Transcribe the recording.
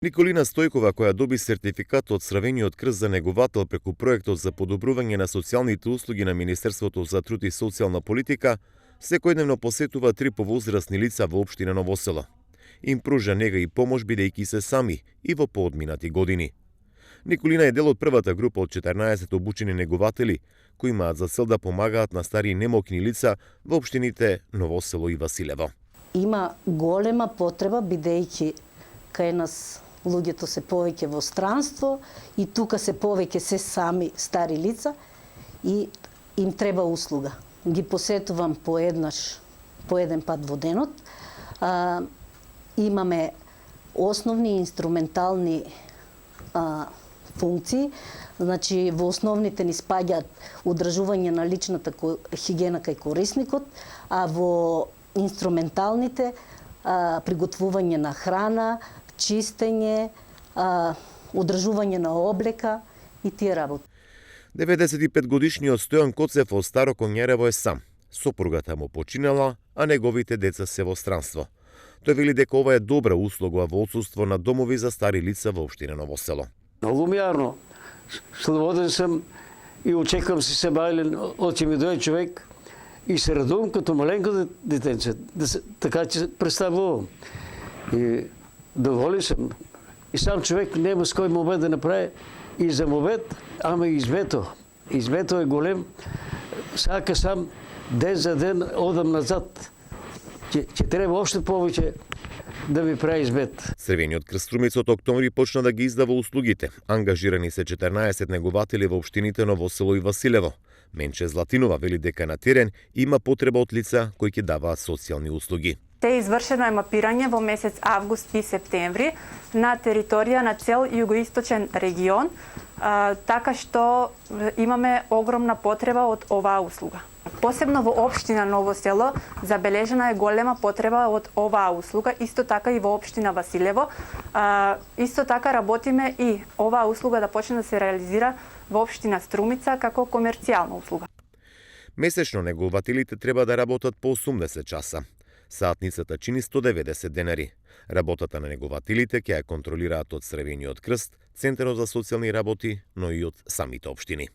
Николина Стојкова, која доби сертификат од Црвениот крст за неговател преку проектот за подобрување на социјалните услуги на Министерството за труд и социјална политика, секојдневно посетува 3 повозрасни лица во општина Ново село. Им пружа нега и помош бидејќи се сами и во поодминати години. Николина е дел од првата група од 14 обучени негователи кои имаат за цел да помагаат на стари и немокни лица во општините Ново село и Василево. Има голема потреба бидејќи кај нас луѓето се повеќе во странство и тука се повеќе се сами стари лица и им треба услуга. Ги посетувам по еден пат во денот. Имаме основни инструментални функции. Значи, во основните ни спаѓаат одржување на личната хигиена кај корисникот, а во инструменталните приготвување на храна, чистење, одржување на облека и тие работи. 95-годишниот Стојан Коцев од Старо Коњарево е сам. Сопругата му починала, а неговите деца се во странство. Тој вели дека ова е добра услуга во отсуство на домови за стари лица во општина Ново село. Многу ми јарно. Слободен сам и очекувам се бајлен, ќе ми дојде човек и се радувам като маленко детенце. Така ќе представувам. И доволен сам. И сам човек нема с кој мобет да направи и за мобет, ама и избето. Избето е голем. Сака сам ден за ден одам назад. Ќе треба още повеќе да ми прави избет. Црвениот крст Струмица од октомври почна да ги издава услугите. Ангажирани се 14 негователи во општините Ново село и Василево. Менче Златинова вели дека на терен има потреба од лица кои ќе даваат социјални услуги. Те извршено е мапирање во месец август и септември на територија на цел југоисточен регион, така што имаме огромна потреба од оваа услуга. Посебно во општина Ново село забележена е голема потреба од оваа услуга, исто така и во општина Василево. Исто така работиме и оваа услуга да почне да се реализира во општина Струмица како комерцијална услуга. Месечно негователите треба да работат по 80 часа. Саатницата чини 190 денари. Работата на негователите ќе ја контролираат од Црвениот крст, Центарот за социјални работи, но и од самите општини.